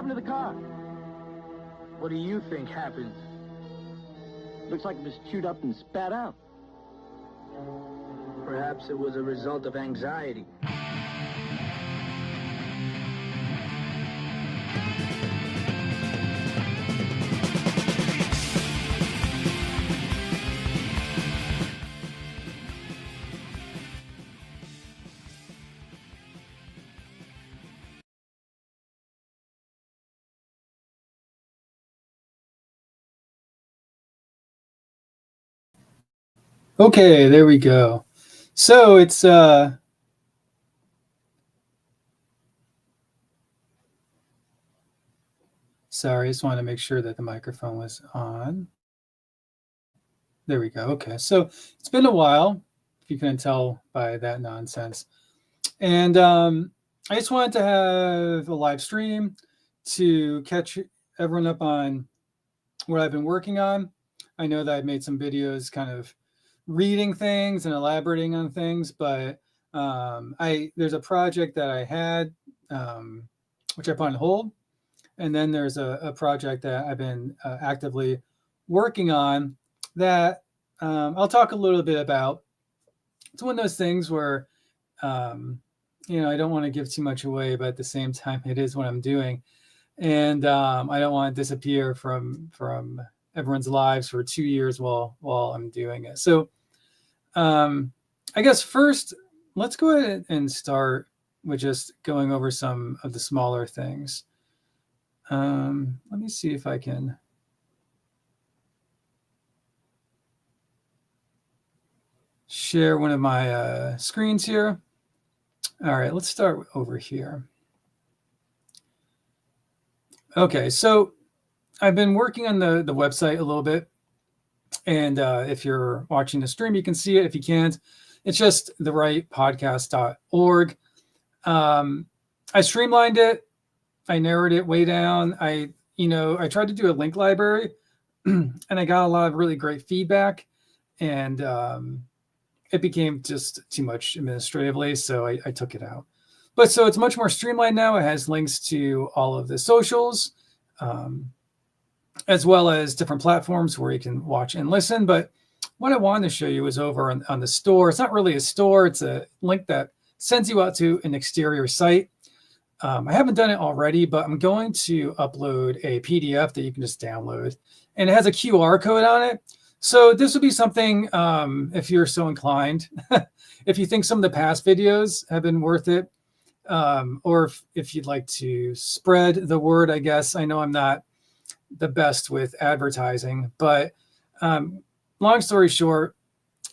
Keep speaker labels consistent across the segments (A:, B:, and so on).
A: happened to the car?
B: What do you think happened?
A: Looks like it was chewed up and spat out.
B: Perhaps it was a result of anxiety.
C: Okay, there we go. So it's sorry, I just wanted to make sure that the microphone was on. There we go. Okay, so it's been a while, if you couldn't tell by that nonsense. And I just wanted to have a live stream to catch everyone up on what I've been working on. I know that I've made some videos kind of reading things and elaborating on things, but there's a project that I had, which I put on hold. And then there's a project that I've been actively working on that I'll talk a little bit about. It's one of those things where, I don't want to give too much away, but at the same time, it is what I'm doing. And I don't want to disappear from everyone's lives for 2 years while I'm doing it. So I guess first, let's go ahead and start with just going over some of the smaller things. Let me see if I can share one of my screens here. All right, let's start over here. Okay, so I've been working on the website a little bit. And if you're watching the stream, you can see it. If you can't, it's just therightpodcast.org. I streamlined it. I narrowed it way down. I tried to do a link library and I got a lot of really great feedback, and it became just too much administratively. So I took it out. But so it's much more streamlined now. It has links to all of the socials, as well as different platforms where you can watch and listen. But what I wanted to show you is over on the store. It's not really a store. It's a link that sends you out to an exterior site. I haven't done it already, but I'm going to upload a PDF that you can just download. And it has a QR code on it. So this would be something, if you're so inclined, if you think some of the past videos have been worth it, or if you'd like to spread the word, I guess. I know I'm not the best with advertising, but long story short,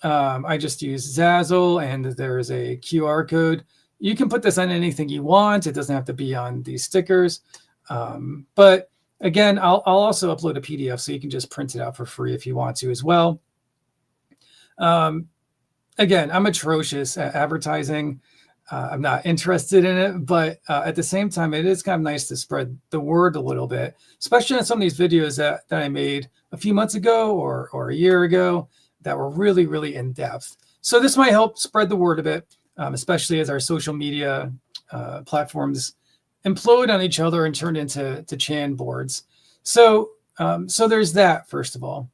C: I just use Zazzle, and there's a QR code. You can put this on anything you want. It doesn't have to be on these stickers. But again, I'll also upload a PDF so you can just print it out for free if you want to as well. Again, I'm atrocious at advertising. I'm not interested in it, but at the same time, it is kind of nice to spread the word a little bit, especially on some of these videos that I made a few months ago or a year ago that were really, really in depth. So this might help spread the word a bit, especially as our social media platforms implode on each other and turn into Chan boards. So there's that, first of all.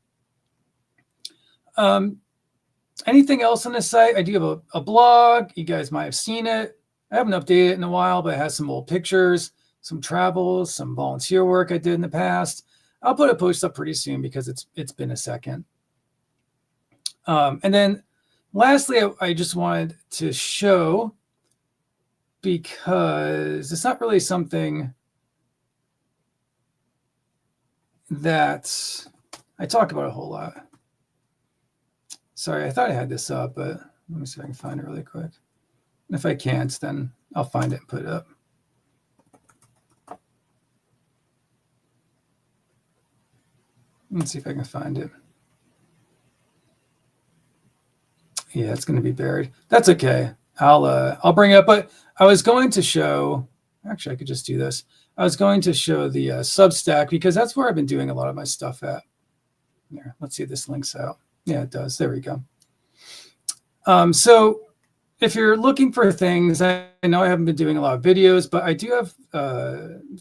C: Anything else on the site? I do have a blog. You guys might have seen it. I haven't updated it in a while, but it has some old pictures, some travels, some volunteer work I did in the past. I'll put a post up pretty soon because it's been a second. And then lastly, I just wanted to show, because it's not really something that I talk about a whole lot. Sorry, I thought I had this up, but let me see if I can find it really quick. And if I can't, then I'll find it and put it up. Let's see if I can find it. Yeah, it's going to be buried. That's okay. I'll bring it up. But I was going to show, actually, I could just do this. I was going to show the Substack, because that's where I've been doing a lot of my stuff at. There, let's see if this links out. Yeah, it does. There we go. So if you're looking for things, I know I haven't been doing a lot of videos, but I do have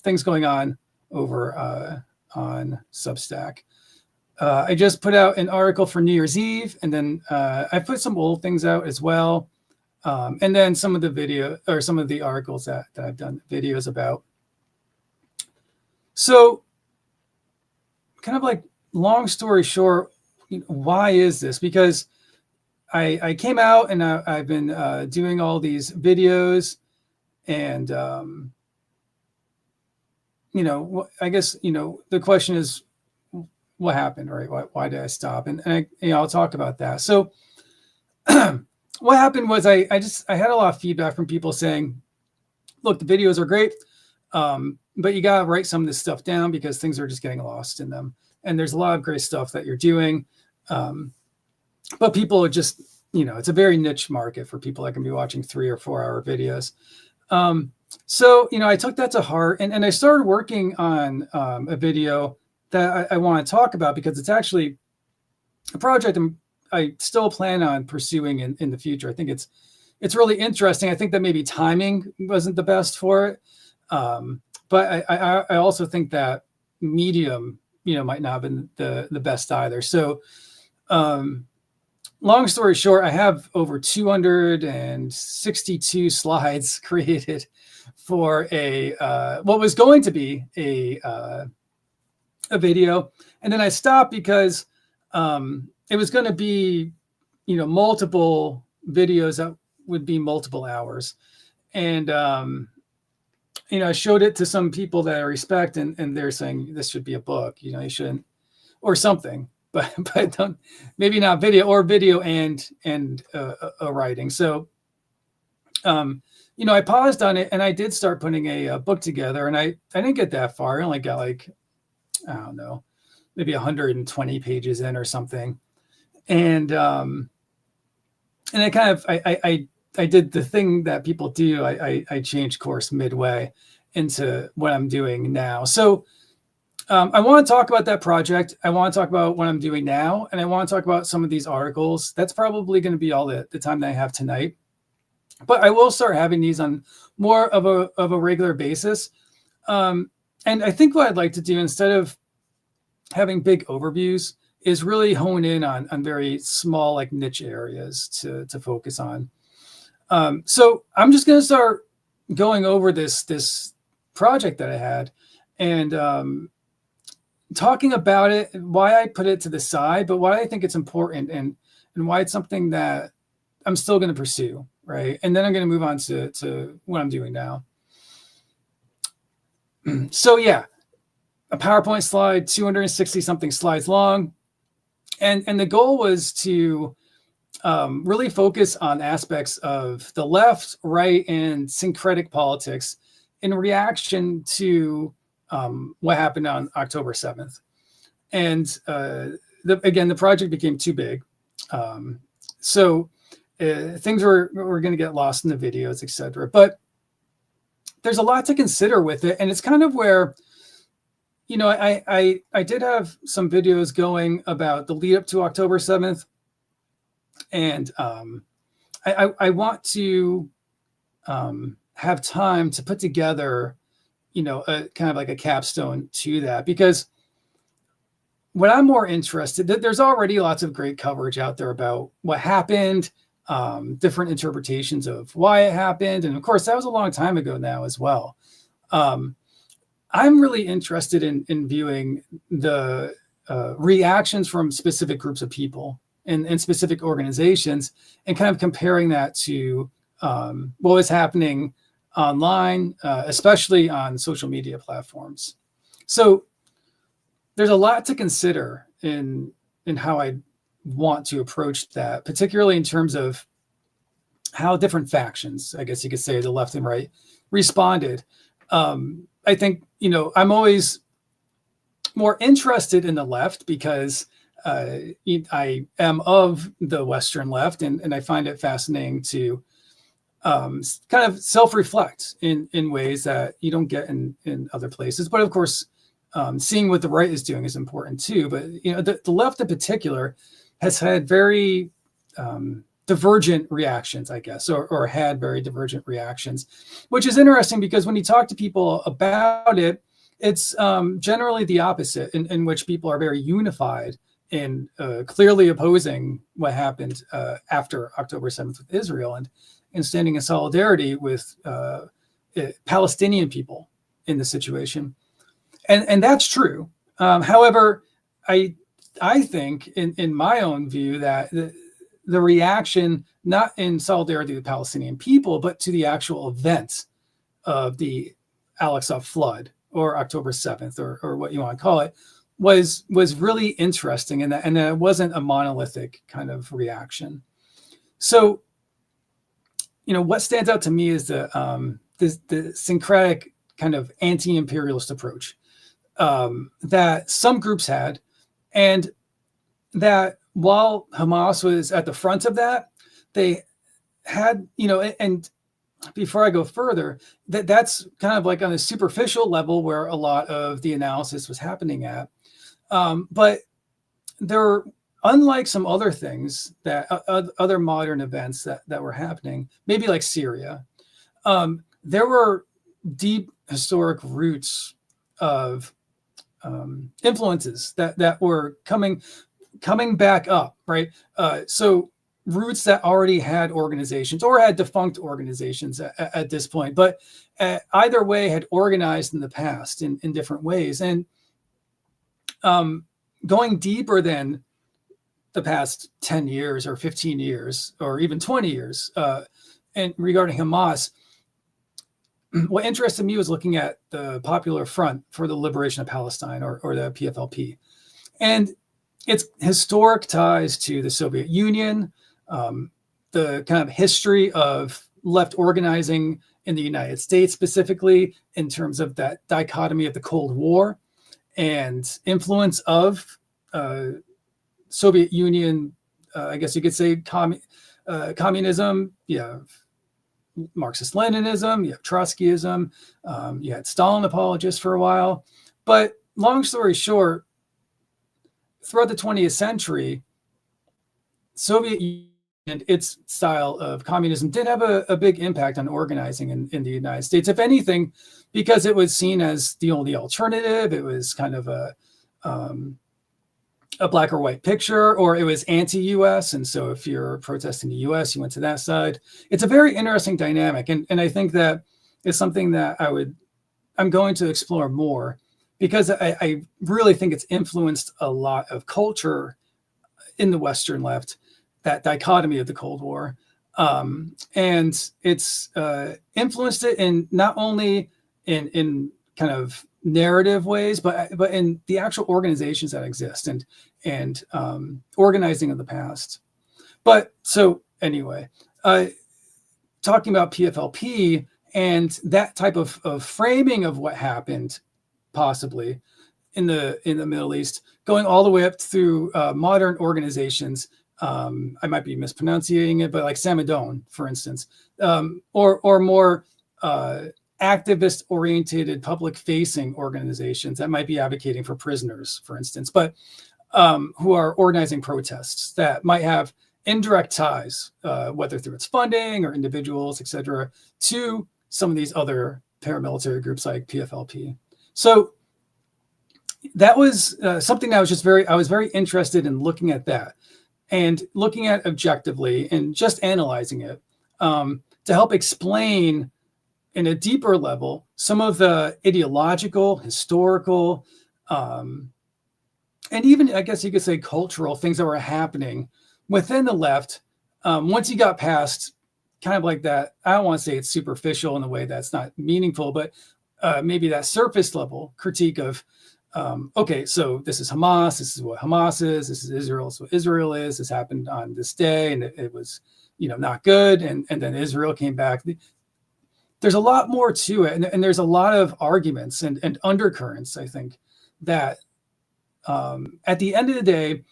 C: things going on over on Substack. I just put out an article for New Year's Eve, and then I put some old things out as well. And then some of the video or some of the articles that I've done videos about. So kind of like long story short, why is this? Because I came out and I've been doing all these videos, and I guess the question is, what happened, right? Why did I stop? And I'll talk about that. So what happened was I had a lot of feedback from people saying, look, the videos are great, but you got to write some of this stuff down because things are just getting lost in them. And there's a lot of great stuff that you're doing. But people are just, it's a very niche market for people that can be watching 3 or 4 hour videos. So, I took that to heart, and I started working on a video that I want to talk about because it's actually a project I still plan on pursuing in the future. I think it's really interesting. I think that maybe timing wasn't the best for it. But I also think that medium, might not have been the best either. So long story short, I have over 262 slides created for what was going to be a video. And then I stopped because it was going to be, multiple videos that would be multiple hours. And, I showed it to some people that I respect, and they're saying this should be a book, you shouldn't, or something, but don't, maybe not video and a writing. So, I paused on it, and I did start putting a book together, and I didn't get that far. I only got I don't know, maybe 120 pages in or something. And I kind of, I did the thing that people do. I changed course midway into what I'm doing now. So I want to talk about that project. I want to talk about what I'm doing now. And I want to talk about some of these articles. That's probably going to be all the time that I have tonight. But I will start having these on more of a regular basis. And I think what I'd like to do, instead of having big overviews, is really hone in on very small, like niche areas to focus on. So I'm just going to start going over this project that I had and talking about it, why I put it to the side, but why I think it's important and why it's something that I'm still going to pursue, right? And then I'm going to move on to what I'm doing now. So yeah, a PowerPoint slide, 260 something slides long. And the goal was to really focus on aspects of the left, right, and syncretic politics in reaction to what happened on October 7th. And again, the project became too big. So things were going to get lost in the videos, etc. But there's a lot to consider with it. And it's kind of where, I did have some videos going about the lead up to October 7th. And I want to have time to put together, a kind of like a capstone to that, because what I'm more interested, there's already lots of great coverage out there about what happened, different interpretations of why it happened. And of course, that was a long time ago now as well. I'm really interested in viewing the reactions from specific groups of people and specific organizations, and kind of comparing that to what was happening online, especially on social media platforms. So there's a lot to consider in how I want to approach that, particularly in terms of how different factions, I guess you could say, the left and right, responded. I think, I'm always more interested in the left because I am of the Western left, and I find it fascinating to kind of self-reflect in ways that you don't get in other places. But of course, seeing what the right is doing is important too. But the left in particular has had very divergent reactions, I guess, or had very divergent reactions, which is interesting because when you talk to people about it, It's generally the opposite, in which people are very unified in clearly opposing what happened after October 7th with Israel, and standing in solidarity with Palestinian people in the situation. And that's true. However, I think in my own view that the reaction, not in solidarity with Palestinian people, but to the actual events of the Al-Aqsa flood or October 7th or what you want to call it, was really interesting, and that it wasn't a monolithic kind of reaction. So, what stands out to me is the syncretic kind of anti-imperialist approach that some groups had, and that while Hamas was at the front of that, they had, and before I go further, that's kind of like on a superficial level where a lot of the analysis was happening at. But there, unlike some other things that other modern events that were happening, maybe like Syria, there were deep historic roots of influences that were coming back up, right? So roots that already had organizations or had defunct organizations at this point, but either way had organized in the past in different ways. And going deeper than the past 10 years or 15 years or even 20 years and regarding Hamas, what interested me was looking at the Popular Front for the Liberation of Palestine, or the PFLP, and its historic ties to the Soviet Union, the kind of history of left organizing in the United States, specifically in terms of that dichotomy of the Cold War and influence of Soviet Union, I guess you could say communism. You have Marxist-Leninism, you have Trotskyism, you had Stalin apologists for a while. But long story short, throughout the 20th century, Soviet Union and its style of communism did have a big impact on organizing in the United States, if anything, because it was seen as the only alternative. It was kind of a black or white picture, or it was anti-US. And so if you're protesting the US, you went to that side. It's a very interesting dynamic. And I think that it's something that I'm going to explore more, because I really think it's influenced a lot of culture in the Western left, that dichotomy of the Cold War. And it's influenced it in not only in kind of narrative ways, but in the actual organizations that exist and organizing of the past. But so anyway, talking about PFLP and that type of framing of what happened possibly in the Middle East, going all the way up through modern organizations. I might be mispronouncing it, but like Samadon, for instance, or more activist-oriented, public-facing organizations that might be advocating for prisoners, for instance, but who are organizing protests that might have indirect ties, whether through its funding or individuals, et cetera, to some of these other paramilitary groups like PFLP. So that was something that I was very interested in looking at that, and looking at objectively and just analyzing it to help explain in a deeper level some of the ideological, historical, and even, I guess you could say, cultural things that were happening within the left once you got past kind of like that. I don't want to say it's superficial in a way that's not meaningful, but maybe that surface level critique of okay, so this is Hamas, this is what Hamas is, this is Israel, this is what Israel is, this happened on this day, and it was, not good, and then Israel came back. There's a lot more to it, and there's a lot of arguments and undercurrents, I think, that at the end of the day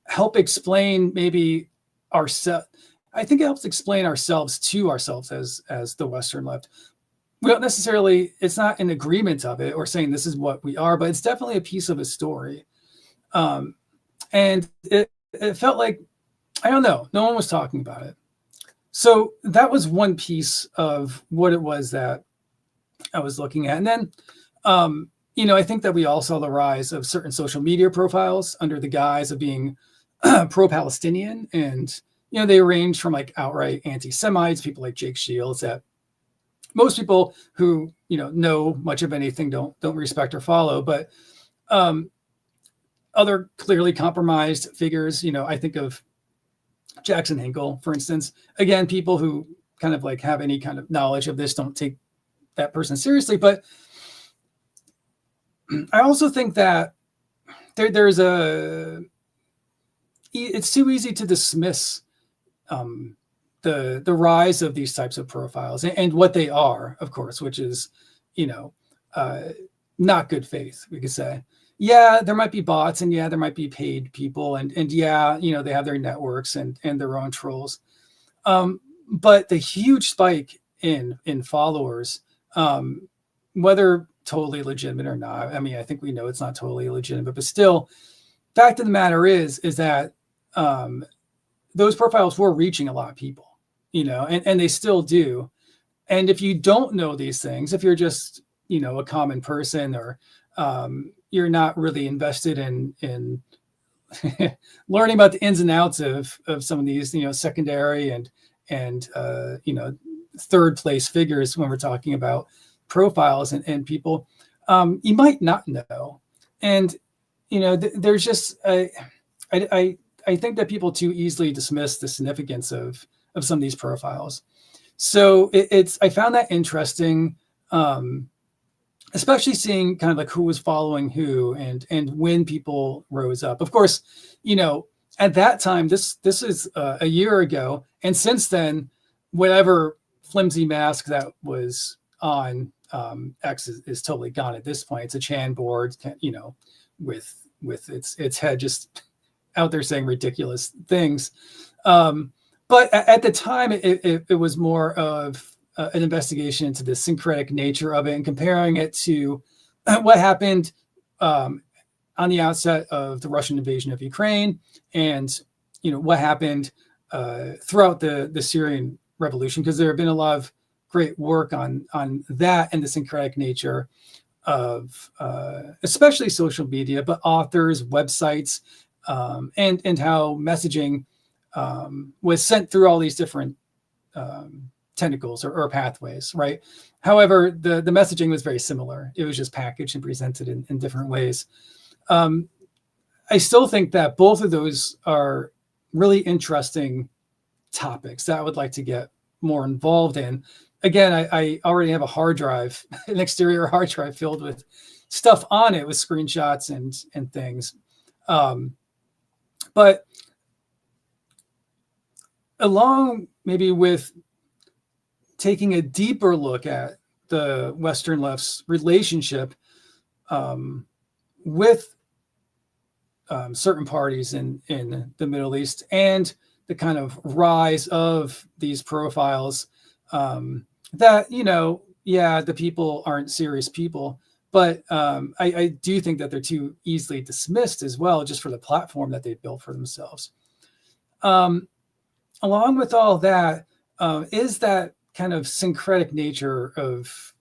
C: help explain maybe ourselves. I think it helps explain ourselves to ourselves as the Western left. We don't necessarily, it's not an agreement of it or saying this is what we are, but it's definitely a piece of a story. And it felt like, I don't know, no one was talking about it. So that was one piece of what it was that I was looking at. And then I think that we all saw the rise of certain social media profiles under the guise of being pro-Palestinian, and they range from like outright anti-Semites, people like Jake Shields, that most people who know much of anything don't respect or follow, but other clearly compromised figures. I think of Jackson Hinkle, for instance. Again, people who kind of like have any kind of knowledge of this don't take that person seriously. But I also think that it's too easy to dismiss the rise of these types of profiles and what they are, of course, which is, not good faith, we could say. Yeah, there might be bots, and yeah, there might be paid people, and yeah, they have their networks and their own trolls. But the huge spike in followers, whether totally legitimate or not, I mean, I think we know it's not totally legitimate, but still, fact of the matter is that those profiles were reaching a lot of people, and they still do. And if you don't know these things, if you're just, a common person, or you're not really invested in learning about the ins and outs of some of these, secondary and third place figures when we're talking about profiles and people, you might not know. And, there's just, I think that people too easily dismiss the significance of some of these profiles. So I found that interesting, especially seeing kind of like who was following who and when people rose up. Of course, at that time, this is a year ago, and since then, whatever flimsy mask that was on X is totally gone at this point. It's a Chan board, with its head just out there saying ridiculous things. But at the time, it was more of an investigation into the syncretic nature of it and comparing it to what happened on the outset of the Russian invasion of Ukraine, and what happened throughout the Syrian revolution, because there have been a lot of great work on that and the syncretic nature of especially social media, but authors, websites, and how messaging was sent through all these different tentacles or pathways, right? However, the messaging was very similar. It was just packaged and presented in different ways. I still think that both of those are really interesting topics that I would like to get more involved in. Again, I already have a hard drive, an exterior hard drive filled with stuff on it with screenshots and things. But along maybe with taking a deeper look at the Western left's relationship with certain parties in the Middle East, and the kind of rise of these profiles, that, the people aren't serious people, but I do think that they're too easily dismissed as well, just for the platform that they've built for themselves. Along with all that, is that kind of syncretic nature of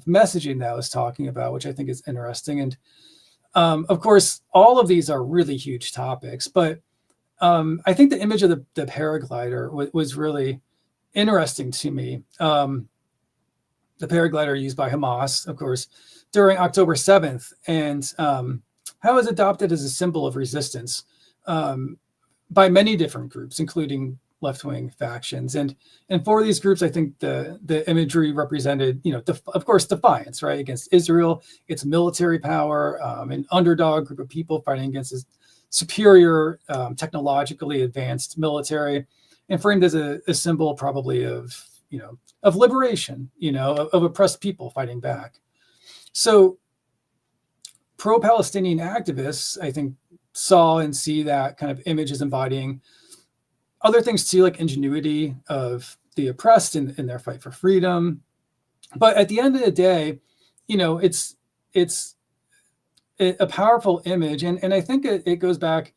C: messaging that I was talking about, which I think is interesting. And of course, all of these are really huge topics, but I think the image of the paraglider was really interesting to me. The paraglider used by Hamas, of course, during October 7th, and how it was adopted as a symbol of resistance by many different groups, including left-wing factions. And for these groups, I think the imagery represented, of course, defiance, right, against Israel, its military power, an underdog group of people fighting against its superior, technologically advanced military, and framed as a symbol probably of liberation, of oppressed people fighting back. So pro-Palestinian activists, I think, saw and see that kind of image as embodying other things too, like ingenuity of the oppressed in their fight for freedom. But at the end of the day, it's a powerful image. And I think it goes back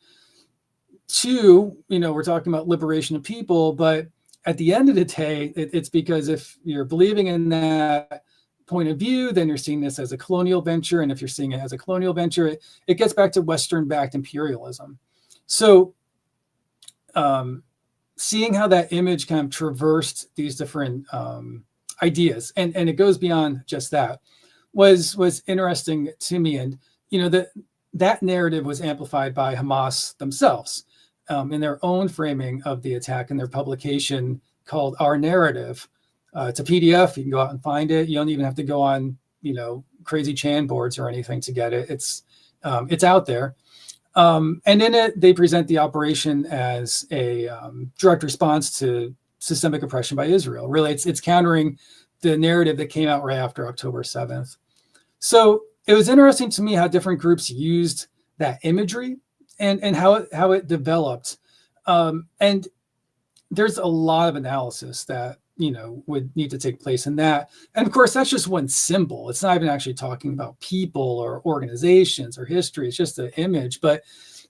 C: to, we're talking about liberation of people, but at the end of the day, it's because if you're believing in that, point of view, then you're seeing this as a colonial venture. And if you're seeing it as a colonial venture, it gets back to Western-backed imperialism. So seeing how that image kind of traversed these different ideas, and it goes beyond just that, was interesting to me. And, that narrative was amplified by Hamas themselves in their own framing of the attack in their publication called Our Narrative. It's a PDF. You can go out and find it. You don't even have to go on, crazy Chan boards or anything to get it. It's out there. And in it, they present the operation as a direct response to systemic oppression by Israel. Really, it's countering the narrative that came out right after October 7th. So it was interesting to me how different groups used that imagery and how it developed. And there's a lot of analysis that would need to take place in that. And of course, that's just one symbol. It's not even actually talking about people or organizations or history. It's just an image. But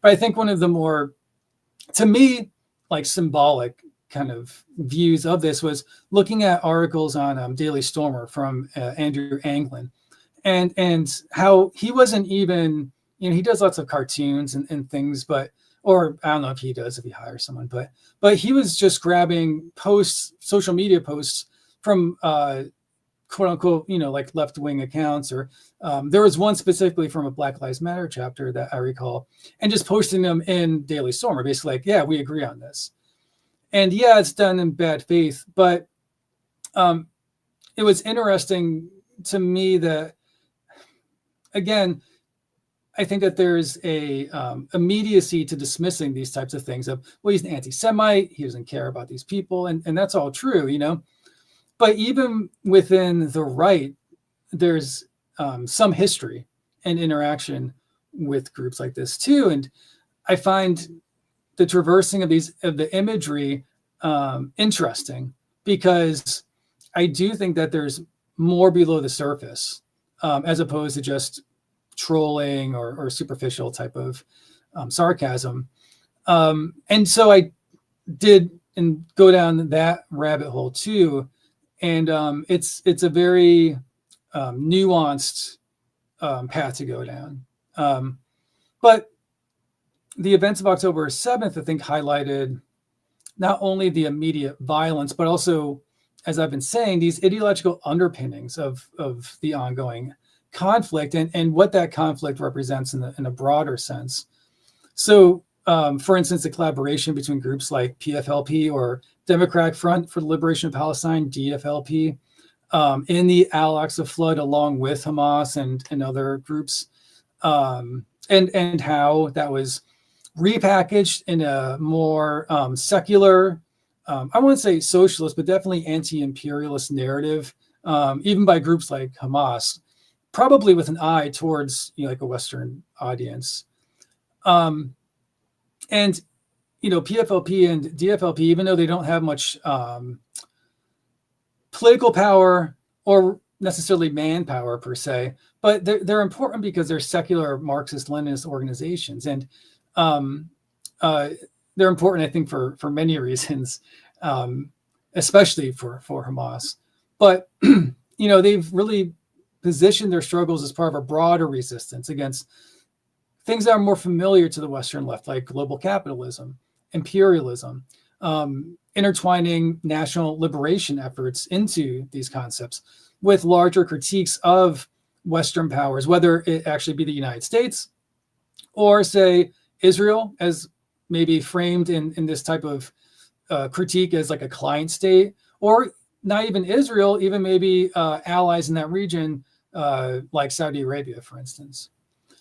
C: I think one of the more, to me, like symbolic kind of views of this was looking at articles on Daily Stormer from Andrew Anglin, and how he wasn't even, he does lots of cartoons and things, or I don't know if he does, if he hires someone, but he was just grabbing posts, social media posts from quote unquote, like left-wing accounts, or there was one specifically from a Black Lives Matter chapter that I recall, and just posting them in Daily Stormer, basically like, yeah, we agree on this. And yeah, it's done in bad faith, but it was interesting to me that, again, I think that there's a immediacy to dismissing these types of things of, well, he's an anti-Semite, he doesn't care about these people, and that's all true, But even within the right, there's some history and interaction with groups like this too. And I find the traversing of the imagery interesting, because I do think that there's more below the surface, as opposed to just trolling or superficial type of sarcasm. And so I did and go down that rabbit hole too. And it's a very nuanced path to go down. But the events of October 7th, I think, highlighted not only the immediate violence, but also, as I've been saying, these ideological underpinnings of the ongoing conflict and what that conflict represents in a broader sense. So, for instance, the collaboration between groups like PFLP or Democratic Front for the Liberation of Palestine, DFLP, in the Al-Aqsa flood, along with Hamas and other groups, and how that was repackaged in a more secular, I wouldn't say socialist, but definitely anti-imperialist narrative, even by groups like Hamas, probably with an eye towards like a Western audience. And PFLP and DFLP, even though they don't have much political power or necessarily manpower per se, but they're important because they're secular Marxist-Leninist organizations, and they're important, I think, for many reasons, especially for Hamas. But they've really positioned their struggles as part of a broader resistance against things that are more familiar to the Western left, like global capitalism, imperialism, intertwining national liberation efforts into these concepts with larger critiques of Western powers, whether it actually be the United States or, say, Israel, as maybe framed in this type of critique as like a client state, or not even Israel, even maybe allies in that region, like Saudi Arabia, for instance.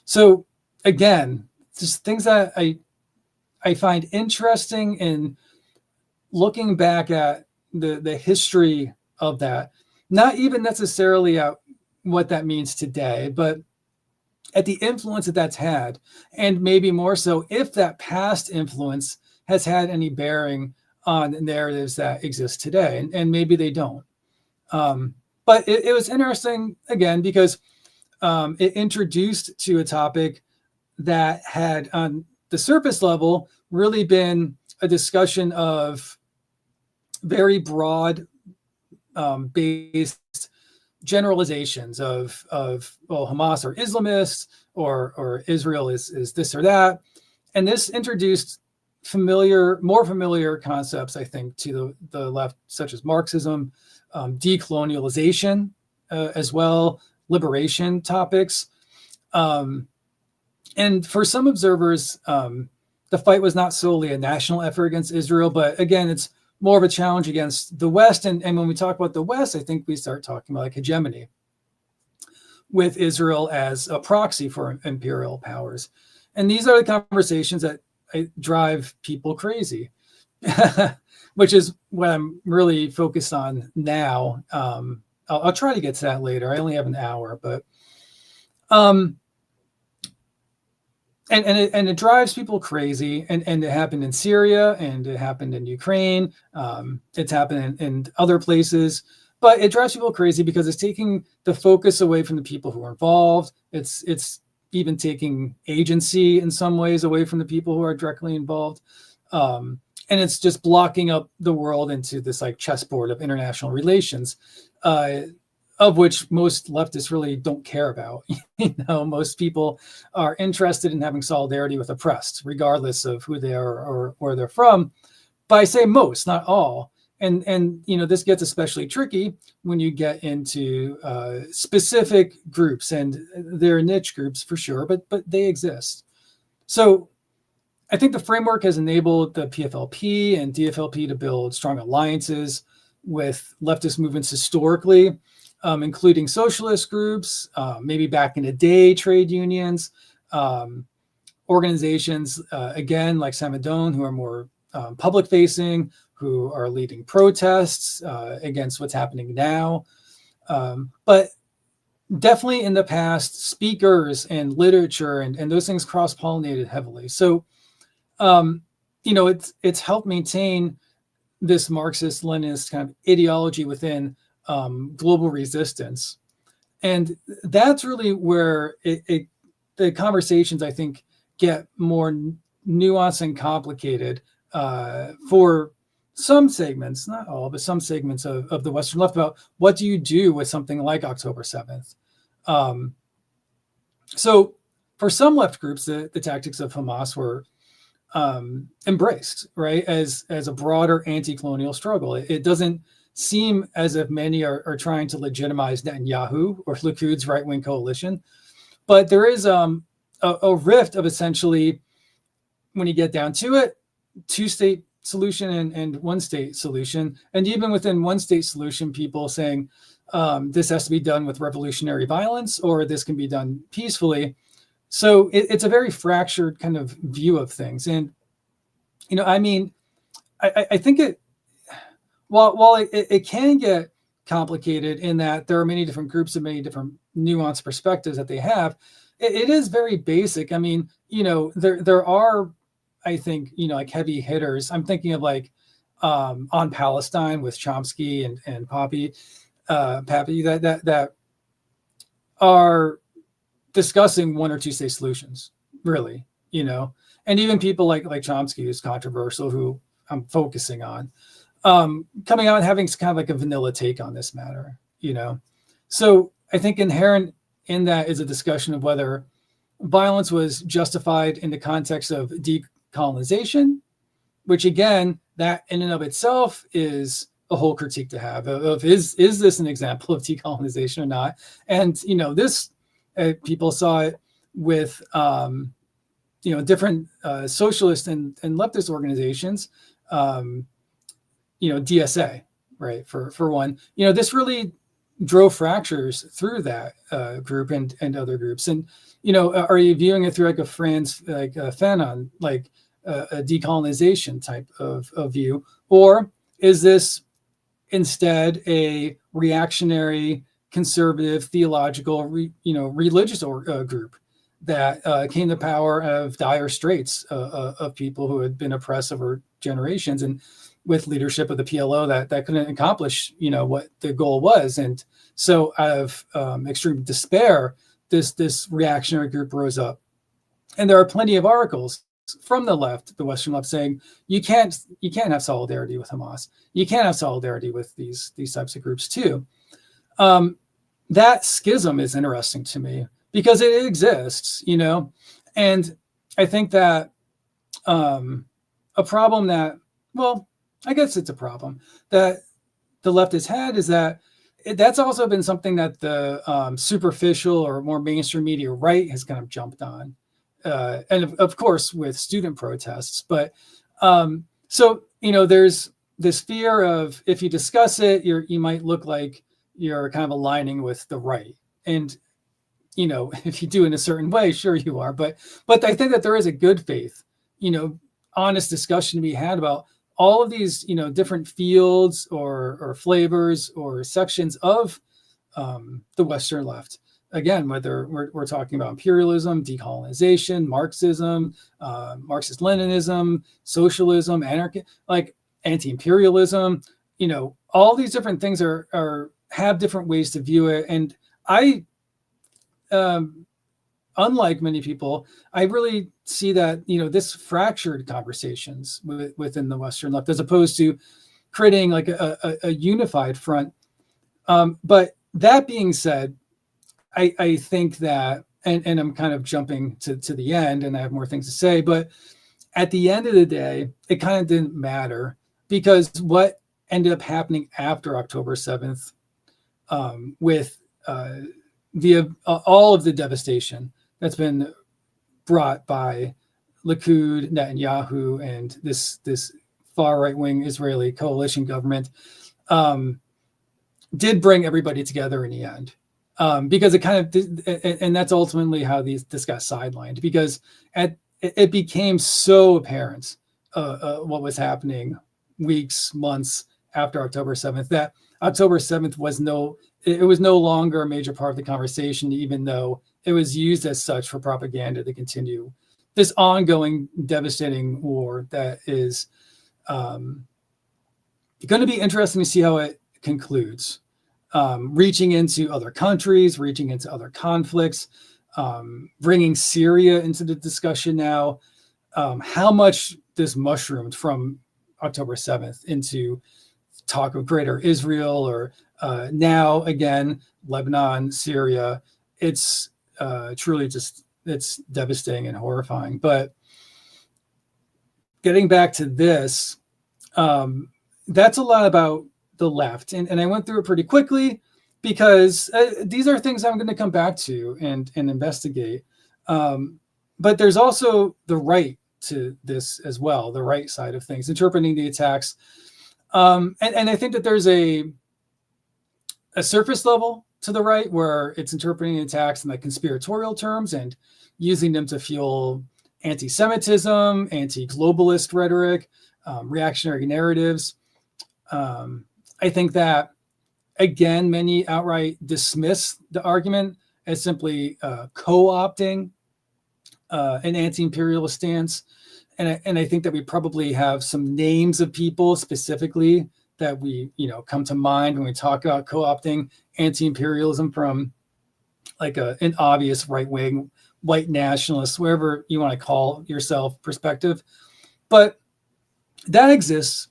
C: So again, just things that I find interesting in looking back at the history of that, not even necessarily at what that means today, but at the influence that that's had, and maybe more so if that past influence has had any bearing on narratives that exist today, and maybe they don't. But it was interesting, again, because it introduced to a topic that had, on the surface level, really been a discussion of very broad based generalizations of well, Hamas are Islamists, or Israel is this or that, and this introduced more familiar concepts, I think, to the left, such as Marxism, decolonialization, as well, liberation topics. And for some observers, the fight was not solely a national effort against Israel, but again, it's more of a challenge against the West. And when we talk about the West, I think we start talking about like hegemony, with Israel as a proxy for imperial powers. And these are the conversations that drive people crazy, which is what I'm really focused on now. I'll try to get to that later. I only have an hour, but and it drives people crazy. And it happened in Syria, and it happened in Ukraine. It's happened in other places. But it drives people crazy because it's taking the focus away from the people who are involved. It's even taking agency in some ways away from the people who are directly involved. And it's just blocking up the world into this like chessboard of international relations, of which most leftists really don't care about. Most people are interested in having solidarity with oppressed, regardless of who they are or where they're from. But I say most, not all. And this gets especially tricky when you get into specific groups, and they're niche groups for sure, but they exist. So I think the framework has enabled the PFLP and DFLP to build strong alliances with leftist movements historically, including socialist groups, maybe back in the day, trade unions, organizations, again, like Samadon, who are more public-facing, who are leading protests against what's happening now. But definitely in the past, speakers and literature and those things cross-pollinated heavily. So, it's helped maintain this Marxist-Leninist kind of ideology within global resistance. And that's really where the conversations, I think, get more nuanced and complicated for some segments, not all, but some segments of the Western left, about what do you do with something like October 7th. So for some left groups, the tactics of Hamas were embraced, right, as a broader anti-colonial struggle. It doesn't seem as if many are trying to legitimize Netanyahu or Likud's right-wing coalition, but there is a rift of essentially, when you get down to it, two-state solution and one-state solution. And even within one-state solution, people saying this has to be done with revolutionary violence, or this can be done peacefully. So it's a very fractured kind of view of things. And, I think while it can get complicated in that there are many different groups and many different nuanced perspectives that they have, it is very basic. There are, I think, like heavy hitters. I'm thinking of like On Palestine with Chomsky and Pappy that are discussing one or two state solutions, really, and even people like Chomsky, who's controversial, who I'm focusing on, coming out and having kind of like a vanilla take on this matter, So I think inherent in that is a discussion of whether violence was justified in the context of decolonization, which again, that in and of itself is a whole critique to have of is this an example of decolonization or not? And this people saw it with different socialist and leftist organizations, DSA, right, for one. This really drove fractures through that group and other groups. And are you viewing it through like a Fanon, like a decolonization type of view, or is this instead a reactionary, conservative, theological, religious group that came to power of dire straits of people who had been oppressed over generations, and with leadership of the PLO that couldn't accomplish, what the goal was. And so out of extreme despair, this reactionary group rose up. And there are plenty of articles from the left, the Western left, saying you can't have solidarity with Hamas. You can't have solidarity with these types of groups too. that schism is interesting to me because it exists, and I think that a problem that, well, I guess it's a problem that the left has had is that that's also been something that the superficial or more mainstream media right has kind of jumped on. And of course with student protests, but so, there's this fear of if you discuss it, you might look like you're kind of aligning with the right. And, if you do in a certain way, sure you are, but I think that there is a good faith, honest discussion to be had about all of these, different fields or flavors or sections of the Western left. Again, whether we're talking about imperialism, decolonization, Marxism, Marxist-Leninism, socialism, anarchy, like anti-imperialism, all these different things have different ways to view it. And I, unlike many people, I really see that, this fractured conversations within the Western left, as opposed to creating like a unified front. But that being said, I think that, and I'm kind of jumping to the end and I have more things to say, but at the end of the day, it kind of didn't matter because what ended up happening after October 7th with all of the devastation that's been brought by Likud, Netanyahu, and this far right-wing Israeli coalition government did bring everybody together in the end. Because it kind of, and that's ultimately how this got sidelined, because it became so apparent what was happening weeks, months after October 7th, that October 7th was no longer a major part of the conversation, even though it was used as such for propaganda to continue this ongoing devastating war that is going to be interesting to see how it concludes. Reaching into other countries, reaching into other conflicts, bringing Syria into the discussion now, how much this mushroomed from October 7th into talk of greater Israel, or now again, Lebanon, Syria. It's truly it's devastating and horrifying. But getting back to this, that's a lot about the left, and I went through it pretty quickly because these are things I'm going to come back to and investigate. But there's also the right to this as well, the right side of things, interpreting the attacks. And I think that there's a surface level to the right where it's interpreting the attacks in like conspiratorial terms and using them to fuel anti-Semitism, anti-globalist rhetoric, reactionary narratives. I think that, again, many outright dismiss the argument as simply co-opting an anti-imperialist stance. And I think that we probably have some names of people specifically that we, come to mind when we talk about co-opting anti-imperialism from like an obvious right-wing, white nationalist, wherever you want to call yourself, perspective. But that exists.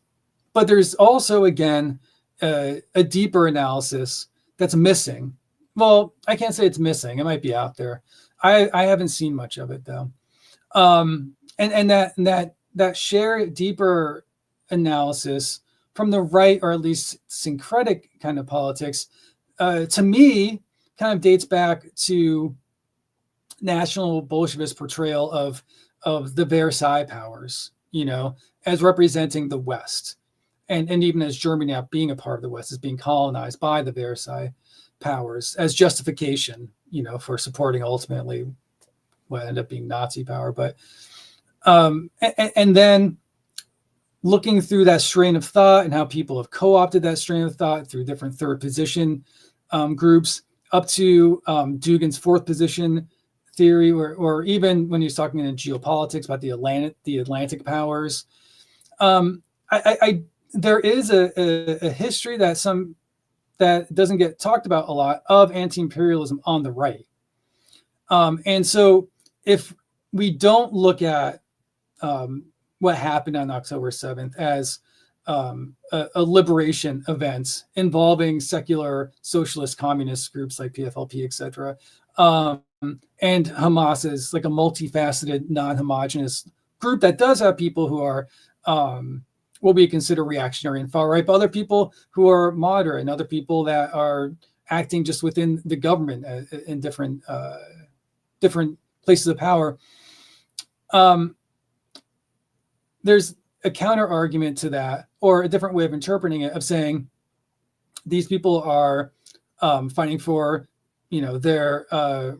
C: But there's also, again, a deeper analysis that's missing. Well, I can't say it's missing. It might be out there. I haven't seen much of it though. And that shared deeper analysis from the right, or at least syncretic kind of politics, to me, kind of dates back to National Bolshevist portrayal of the Versailles powers, as representing the West. And even as Germany now being a part of the West is being colonized by the Versailles powers as justification, for supporting ultimately what ended up being Nazi power. But and then looking through that strain of thought and how people have co-opted that strain of thought through different third position groups, up to Dugin's fourth position theory, or even when he's talking in geopolitics about the Atlantic powers. There is a history that doesn't get talked about a lot of anti-imperialism on the right. And so if we don't look at what happened on October 7th as a liberation event involving secular socialist communist groups like PFLP, etc. And Hamas is like a multifaceted, non-homogenous group that does have people who are what we consider reactionary and far right, but other people who are moderate and other people that are acting just within the government in different places of power. There's a counter argument to that, or a different way of interpreting it, of saying these people are fighting for, their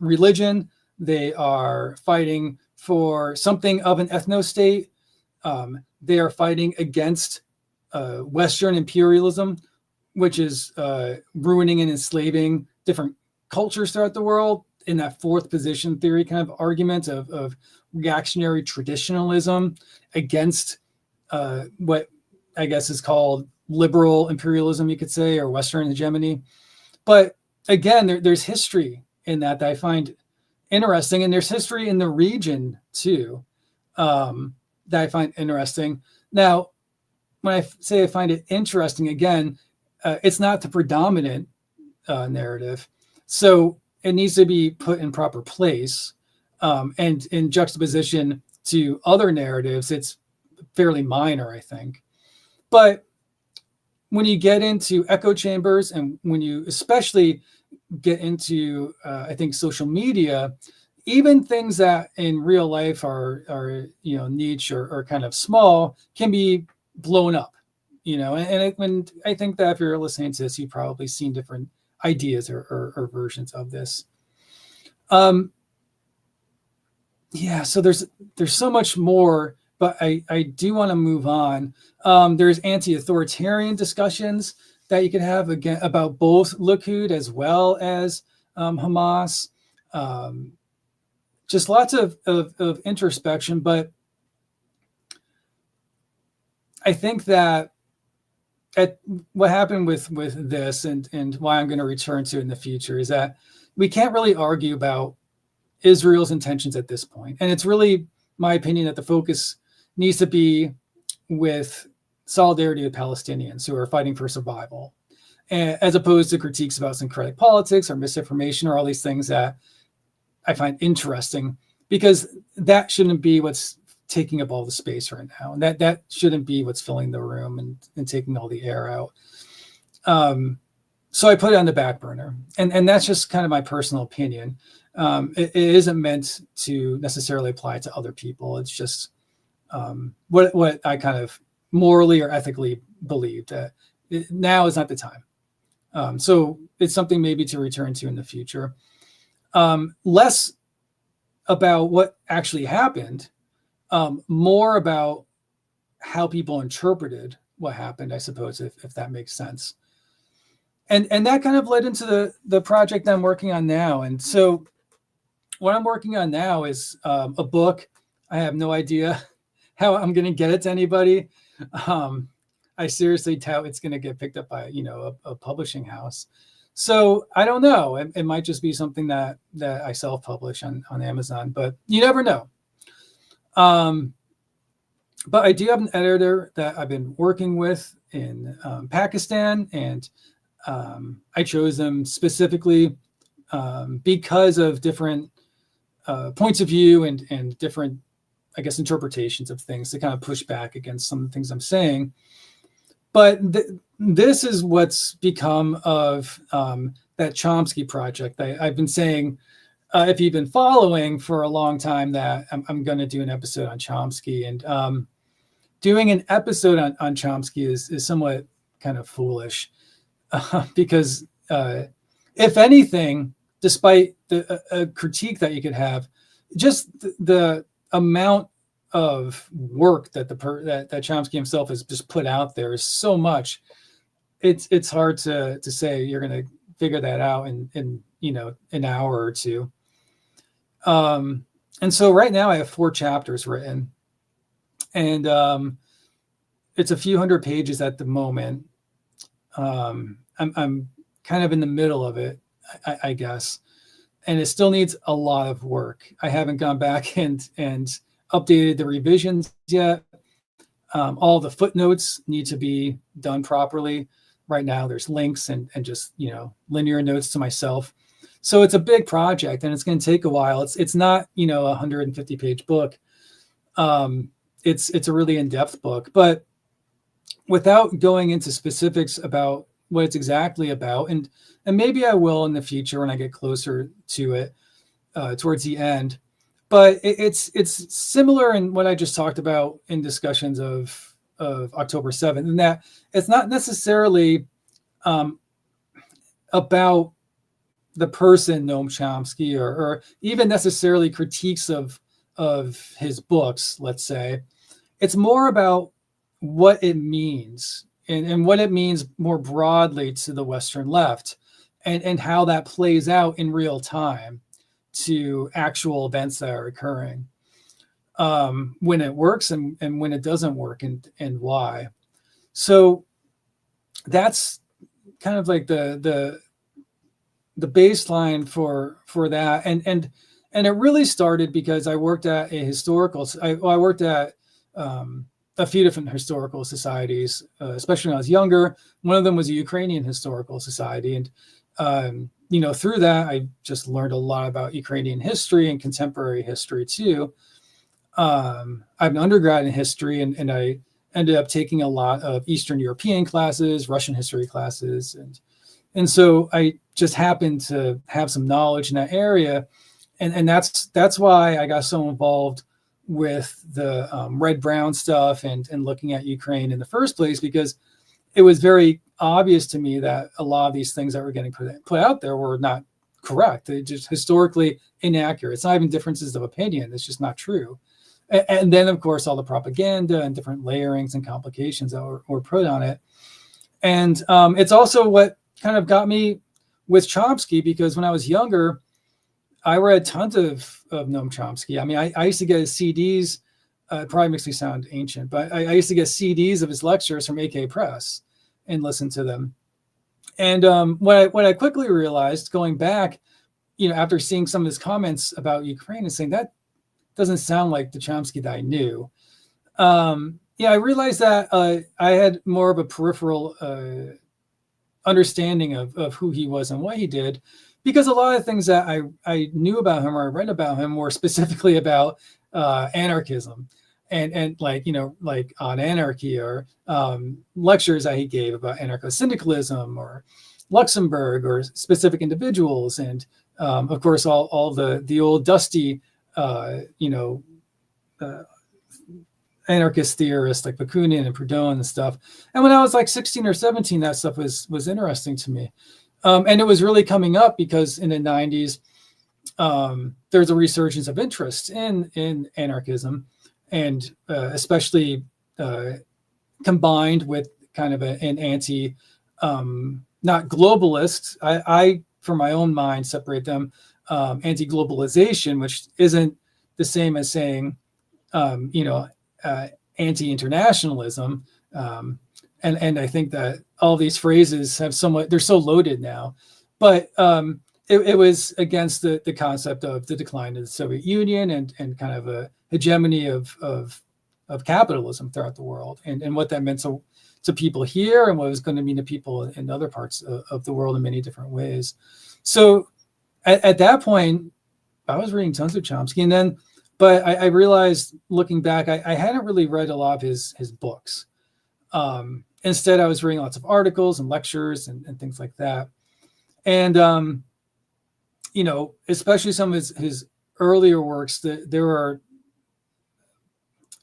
C: religion. They are fighting for something of an ethno-state. They are fighting against Western imperialism, which is ruining and enslaving different cultures throughout the world, in that fourth position theory kind of argument of reactionary traditionalism against what I guess is called liberal imperialism, you could say, or Western hegemony. But again, there's history in that I find interesting, and there's history in the region too that I find interesting. Now, when I say I find it interesting, again, it's not the predominant narrative, so it needs to be put in proper place, and in juxtaposition to other narratives, it's fairly minor, I think. But when you get into echo chambers, and when you especially get into, I think, social media, even things that in real life are niche or kind of small can be blown up, and I think that if you're listening to this, you've probably seen different ideas or versions of this. So there's so much more, but I do want to move on. There's anti-authoritarian discussions that you could have, again, about both Likud as well as Hamas. Just lots of introspection, but I think that what happened with this, and why I'm going to return to it in the future, is that we can't really argue about Israel's intentions at this point. And it's really my opinion that the focus needs to be with solidarity with Palestinians who are fighting for survival, as opposed to critiques about syncretic politics or misinformation or all these things that I find interesting, because that shouldn't be what's taking up all the space right now. And that shouldn't be what's filling the room and taking all the air out. So I put it on the back burner. And that's just kind of my personal opinion. It isn't meant to necessarily apply to other people. It's just what I kind of morally or ethically believe, that now is not the time. So it's something maybe to return to in the future. Less about what actually happened, more about how people interpreted what happened, I suppose, if that makes sense. And that kind of led into the project I'm working on now. And so what I'm working on now is a book. I have no idea how I'm going to get it to anybody. I seriously doubt it's going to get picked up by, a publishing house. So I don't know. It might just be something that I self-publish on Amazon, but you never know. But I do have an editor that I've been working with in Pakistan, and I chose them specifically because of different points of view and different, I guess, interpretations of things to kind of push back against some of the things I'm saying. But this is what's become of that Chomsky project. I've been saying, if you've been following for a long time, that I'm going to do an episode on Chomsky. And doing an episode on Chomsky is somewhat kind of foolish because if anything, despite a critique that you could have, just the amount of work that that Chomsky himself has just put out there is so much. It's hard to say you're going to figure that out in an hour or two. And so right now I have 4 chapters written, and it's a few hundred pages at the moment. I'm kind of in the middle of it, I guess, and it still needs a lot of work. I haven't gone back and updated the revisions yet. All the footnotes need to be done properly. Right now, there's links and just linear notes to myself. So it's a big project, and it's going to take a while. It's not a 150-page book. It's a really in-depth book, but without going into specifics about what it's exactly about, and maybe I will in the future when I get closer to it towards the end. But it's similar in what I just talked about in discussions of October 7th, and that it's not necessarily about the person Noam Chomsky or even necessarily critiques of his books, let's say. It's more about what it means and what it means more broadly to the Western left and how that plays out in real time to actual events that are occurring, when it works and when it doesn't work, and why. So that's kind of like the baseline for that. And it really started because I worked at I worked at a few different historical societies, especially when I was younger. One of them was a Ukrainian historical society. And through that, I just learned a lot about Ukrainian history and contemporary history too. I'm an undergrad in history, and I ended up taking a lot of Eastern European classes, Russian history classes. And so I just happened to have some knowledge in that area. And that's why I got so involved with the red-brown stuff and looking at Ukraine in the first place, because it was very obvious to me that a lot of these things that were getting put out there were not correct. They're just historically inaccurate. It's not even differences of opinion. It's just not true. And then, of course, all the propaganda and different layerings and complications that were put on it. And it's also what kind of got me with Chomsky, because when I was younger, I read tons of Noam Chomsky. I mean, I used to get his CDs. It probably makes me sound ancient, but I used to get CDs of his lectures from AK Press and listen to them. And what I quickly realized, going back, after seeing some of his comments about Ukraine and saying that doesn't sound like the Chomsky that I knew. I realized that I had more of a peripheral understanding of who he was and what he did, because a lot of things that I knew about him or I read about him were specifically about anarchism and like on anarchy, or lectures that he gave about anarcho-syndicalism or Luxemburg or specific individuals. And of course, all the old dusty, anarchist theorists like Bakunin and Proudhon and stuff. And when I was like 16 or 17, that stuff was interesting to me. And it was really coming up because in the 90s, there's a resurgence of interest in anarchism, and especially combined with kind of an anti, not globalist. I, for my own mind, separate them, anti-globalization, which isn't the same as saying, anti-internationalism. And I think that all these phrases have they're so loaded now, but it was against the concept of the decline of the Soviet Union and kind of a hegemony of capitalism throughout the world, and what that meant to people here and what it was going to mean to people in other parts of the world in many different ways. So at that point, I was reading tons of Chomsky, and then, but I realized looking back, I hadn't really read a lot of his books. Instead, I was reading lots of articles and lectures and things like that. And, especially some of his earlier works, there are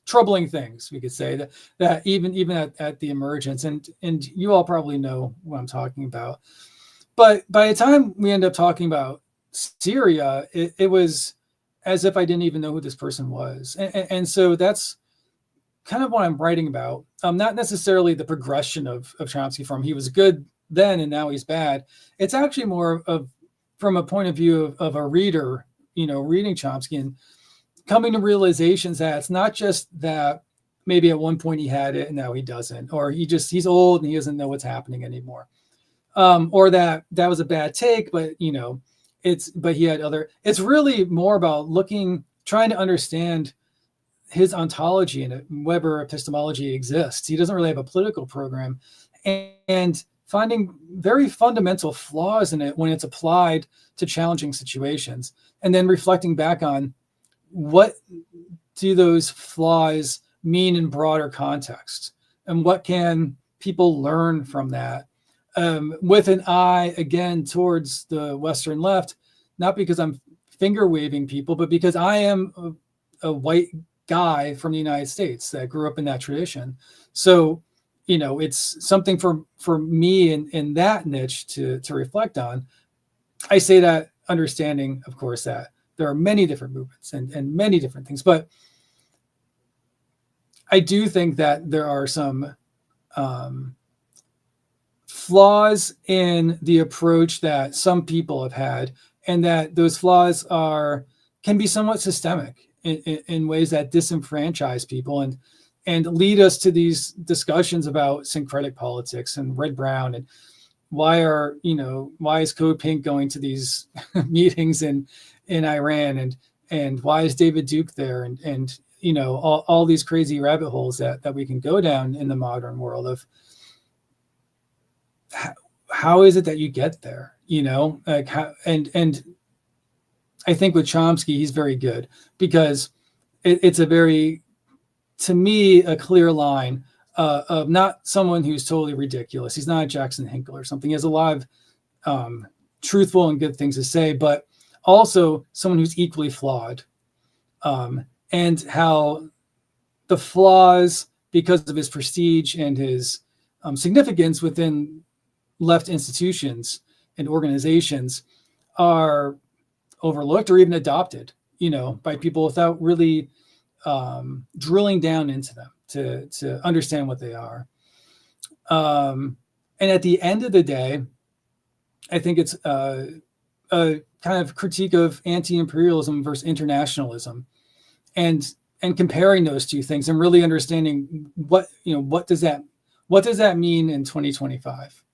C: troubling things, we could say, that even at the emergence, and you all probably know what I'm talking about. But by the time we end up talking about Syria, it was as if I didn't even know who this person was. And so that's kind of what I'm writing about. Not necessarily the progression of Chomsky from he was good then and now he's bad. It's actually more of from a point of view of a reader, reading Chomsky and coming to realizations that it's not just that maybe at one point he had it and now he doesn't, or he's old and he doesn't know what's happening anymore. Or that was a bad take, but but he had other. It's really more about trying to understand his ontology and Weber epistemology exists. He doesn't really have a political program, and finding very fundamental flaws in it when it's applied to challenging situations, and then reflecting back on what do those flaws mean in broader context, and what can people learn from that, with an eye again towards the Western left, not because I'm finger waving people, but because I am a white guy from the United States that grew up in that tradition. So, it's something for me in that niche to reflect on. I say that understanding, of course, that there are many different movements and many different things, but I do think that there are some flaws in the approach that some people have had, and that those flaws can be somewhat systemic in ways that disenfranchise people and lead us to these discussions about syncretic politics and red brown, and why is Code Pink going to these meetings in Iran, and why is David Duke there, and all these crazy rabbit holes that we can go down in the modern world of how is it that you get there, like how, and I think with Chomsky, he's very good, because it's a very, to me, a clear line of not someone who's totally ridiculous. He's not a Jackson Hinkle or something. He has a lot of truthful and good things to say, but also someone who's equally flawed. And how the flaws, because of his prestige and his significance within left institutions and organizations, are overlooked or even adopted, by people without really drilling down into them to understand what they are. And at the end of the day, I think it's a kind of critique of anti-imperialism versus internationalism, and comparing those two things and really understanding what does that mean in 2025,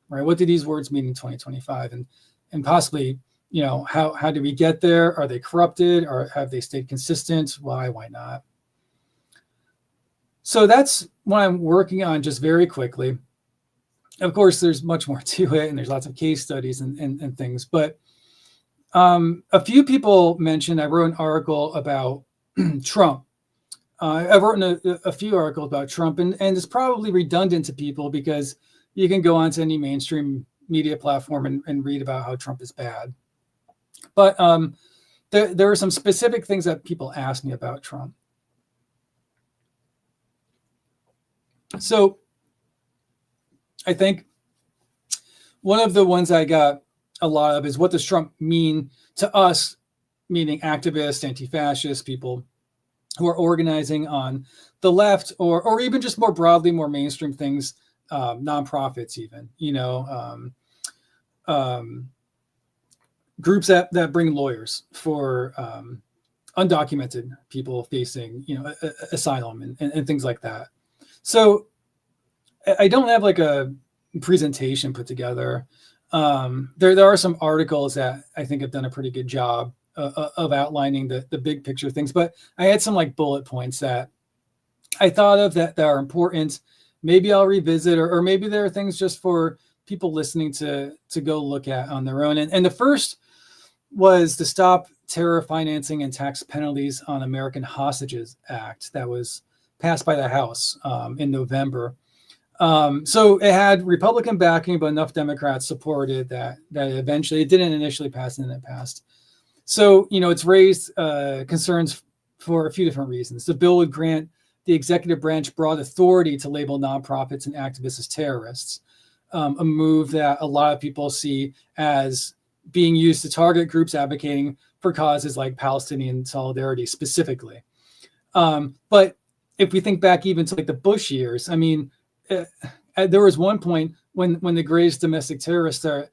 C: right? What do these words mean in 2025, and possibly, how do we get there? Are they corrupted, or have they stayed consistent? Why not? So that's what I'm working on, just very quickly. Of course, there's much more to it, and there's lots of case studies and things. But a few people mentioned, I wrote an article about Trump. I've written a few articles about Trump, and it's probably redundant to people, because you can go onto any mainstream media platform and read about how Trump is bad. But there are some specific things that people ask me about Trump. So I think one of the ones I got a lot of is, what does Trump mean to us, meaning activists, anti-fascists, people who are organizing on the left, or even just more broadly, more mainstream things, nonprofits even, groups that bring lawyers for undocumented people facing, asylum and things like that. So I don't have like a presentation put together. There are some articles that I think have done a pretty good job of outlining the big picture things, but I had some like bullet points that I thought of that are important. Maybe I'll revisit, or maybe there are things just for people listening to go look at on their own. And the first was the Stop Terror Financing and Tax Penalties on American Hostages Act that was passed by the House in November. So it had Republican backing, but enough Democrats supported that eventually, it didn't initially pass, and then it passed. So, it's raised concerns for a few different reasons. The bill would grant the executive branch broad authority to label nonprofits and activists as terrorists, a move that a lot of people see as being used to target groups advocating for causes like Palestinian solidarity specifically. But if we think back even to like the Bush years, I mean, there was one point when the greatest domestic terrorists are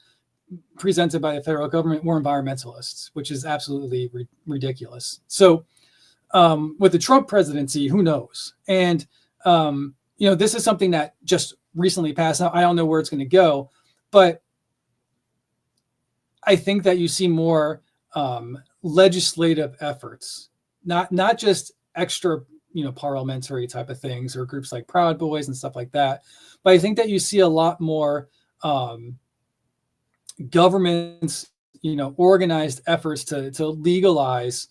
C: presented by the federal government were environmentalists, which is absolutely ridiculous. So with the Trump presidency, who knows? And, this is something that just recently passed. Now, I don't know where it's going to go, but I think that you see more legislative efforts, not just extra parliamentary type of things, or groups like Proud Boys and stuff like that. But I think that you see a lot more governments, organized efforts to legalize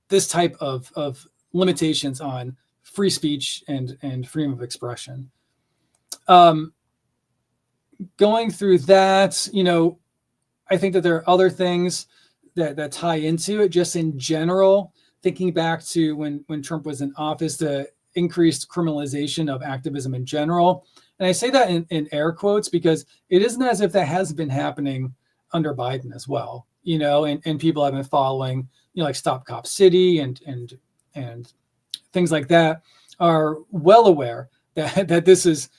C: this type of limitations on free speech and freedom of expression. Going through that, I think that there are other things that tie into it. Just in general, thinking back to when Trump was in office, the increased criminalization of activism in general. And I say that in air quotes because it isn't as if that hasn't been happening under Biden as well, and people have been following, like Stop Cop City and things like that, are well aware that this is,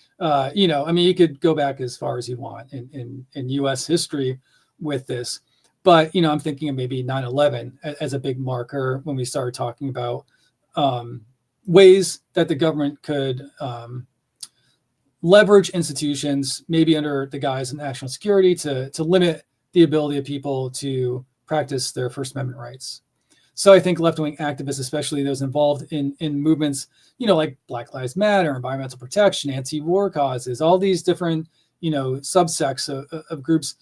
C: you could go back as far as you want in U.S. history with this. But, I'm thinking of maybe 9/11 as a big marker when we started talking about ways that the government could leverage institutions, maybe under the guise of national security, to limit the ability of people to practice their First Amendment rights. So I think left-wing activists, especially those involved in movements, like Black Lives Matter, environmental protection, anti-war causes, all these different, subsects of groups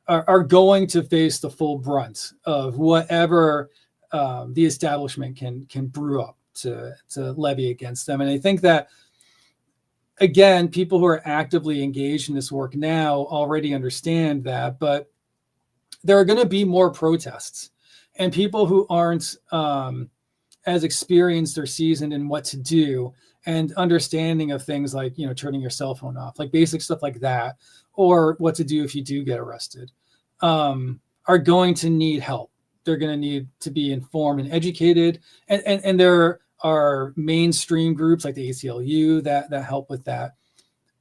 C: are going to face the full brunt of whatever the establishment can brew up to levy against them. And I think that, again, people who are actively engaged in this work now already understand that, but there are going to be more protests, and people who aren't as experienced or seasoned in what to do and understanding of things like, turning your cell phone off, like basic stuff like that, or what to do if you do get arrested, are going to need help. They're going to need to be informed and educated. And there are mainstream groups like the ACLU that help with that.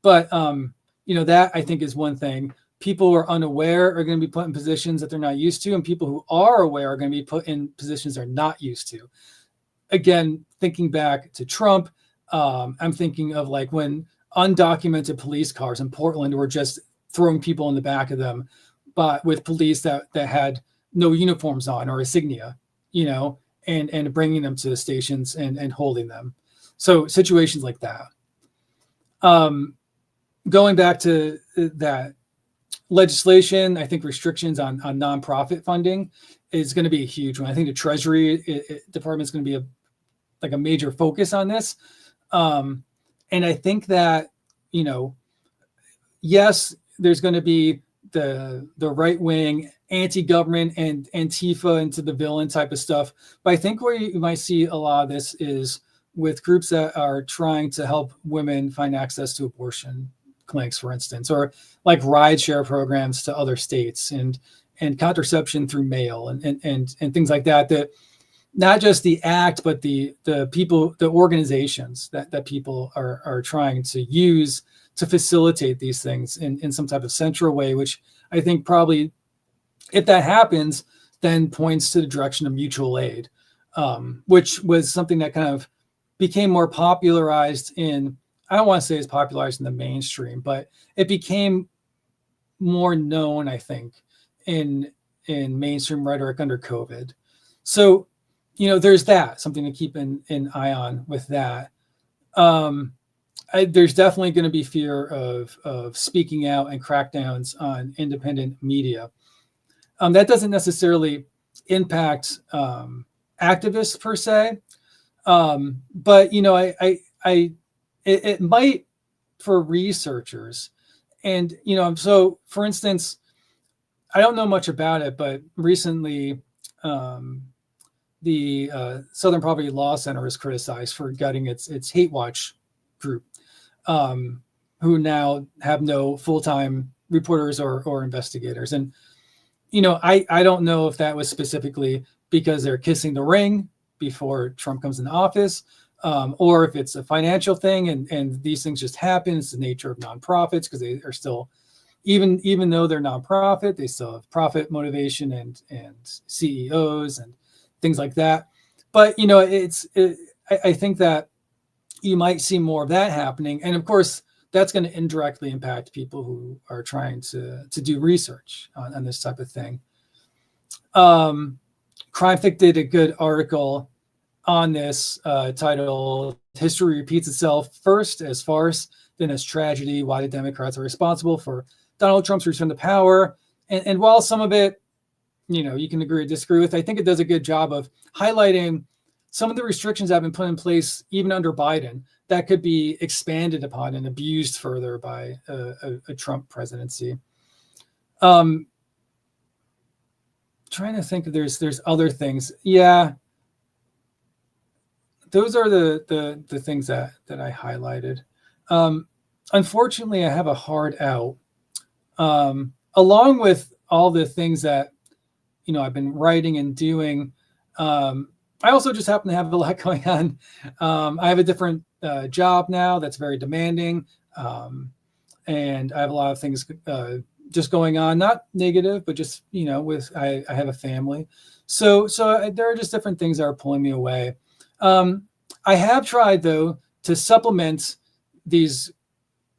C: But, that I think is one thing. People who are unaware are going to be put in positions that they're not used to, and people who are aware are going to be put in positions they're not used to. Again, thinking back to Trump, I'm thinking of like when undocumented police cars in Portland were just throwing people in the back of them, but with police that had no uniforms on or insignia, and bringing them to the stations and holding them. So situations like that. Going back to that legislation, I think restrictions on nonprofit funding is going to be a huge one. I think the Treasury Department is going to be a major focus on this. And I think that, yes, there's going to be the right wing anti-government and Antifa into the villain type of stuff. But I think where you might see a lot of this is with groups that are trying to help women find access to abortion clinics, for instance, or like rideshare programs to other states and contraception through mail and things like that, that not just the act, but the people, the organizations that people are trying to use to facilitate these things in some type of central way, which I think probably, if that happens, then points to the direction of mutual aid, which was something that kind of became more popularized in, I don't want to say it's popularized in the mainstream, but it became more known, I think, in mainstream rhetoric under COVID. So, there's that, something to keep an eye on with that. There's definitely going to be fear of speaking out and crackdowns on independent media. That doesn't necessarily impact activists per se, but it might for researchers. And so, for instance, I don't know much about it, but recently the Southern Poverty Law Center was criticized for gutting its Hate Watch group, who now have no full-time reporters or investigators. And I don't know if that was specifically because they're kissing the ring before Trump comes into office, or if it's a financial thing and these things just happen. It's the nature of nonprofits, because they are still, even though they're nonprofit, they still have profit motivation and CEOs and things like that. But I think that you might see more of that happening, and of course that's going to indirectly impact people who are trying to do research on this type of thing. CrimeFic did a good article on this titled "History Repeats Itself: First as Farce, Then as Tragedy: Why the Democrats Are Responsible for Donald Trump's Return to Power." And while some of it, you can agree or disagree with, I think it does a good job of highlighting some of the restrictions that have been put in place even under Biden that could be expanded upon and abused further by a Trump presidency. Trying to think if there's other things. Yeah, those are the things that I highlighted. Unfortunately, I have a hard out. Along with all the things that I've been writing and doing, I also just happen to have a lot going on. I have a different job now that's very demanding, and I have a lot of things just going on. Not negative, but just with I have a family, so there are just different things that are pulling me away. I have tried though to supplement these.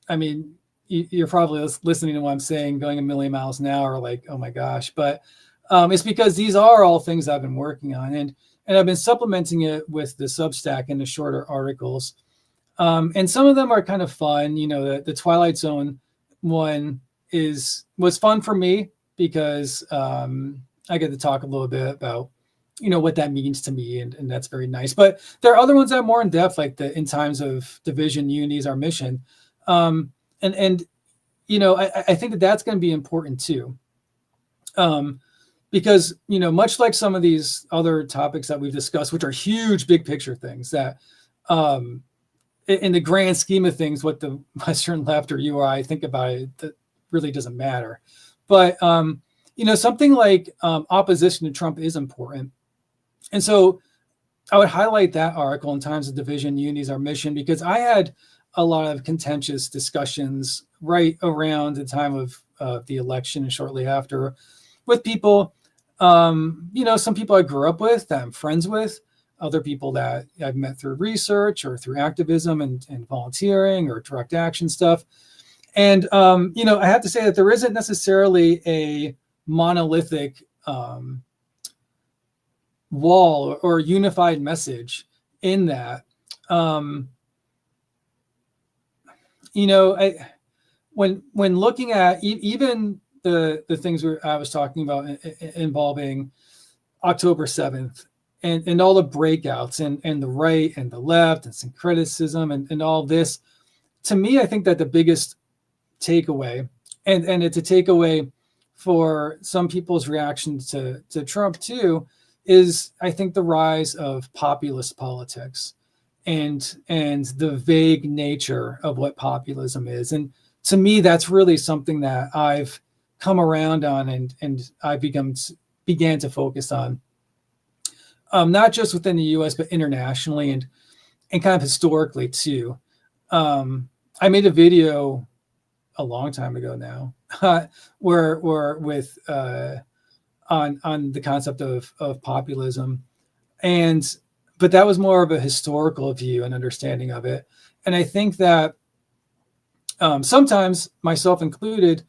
C: I mean, you're probably listening to what I'm saying, going a million miles an hour, like, oh my gosh, but it's because these are all things I've been working on, and I've been supplementing it with the Substack and the shorter articles. And some of them are kind of fun. The Twilight Zone one was fun for me because I get to talk a little bit about what that means to me, and that's very nice. But there are other ones that are more in depth, like the In Times of Division, Unity is Our Mission. I think that's going to be important too. Because, much like some of these other topics that we've discussed, which are huge, big picture things that in the grand scheme of things, what the Western left or you or I think about it, that really doesn't matter. But, something like opposition to Trump is important. And so I would highlight that article In Times of Division, Unity is Our Mission, because I had a lot of contentious discussions right around the time of the election and shortly after with people. Some people I grew up with, that I'm friends with, other people that I've met through research or through activism and volunteering or direct action stuff. And, I have to say that there isn't necessarily a monolithic wall or unified message in that. When looking at even the things I was talking about involving October 7th and all the breakouts and the right and the left and syncretism and all this, to me, I think that the biggest takeaway, and it's a takeaway for some people's reaction to Trump too, is I think the rise of populist politics and the vague nature of what populism is. And to me, that's really something that I've come around on and I began to focus on, not just within the U.S. but internationally and kind of historically too. I made a video a long time ago now, where with on the concept of populism, but that was more of a historical view and understanding of it. And I think that sometimes, myself included,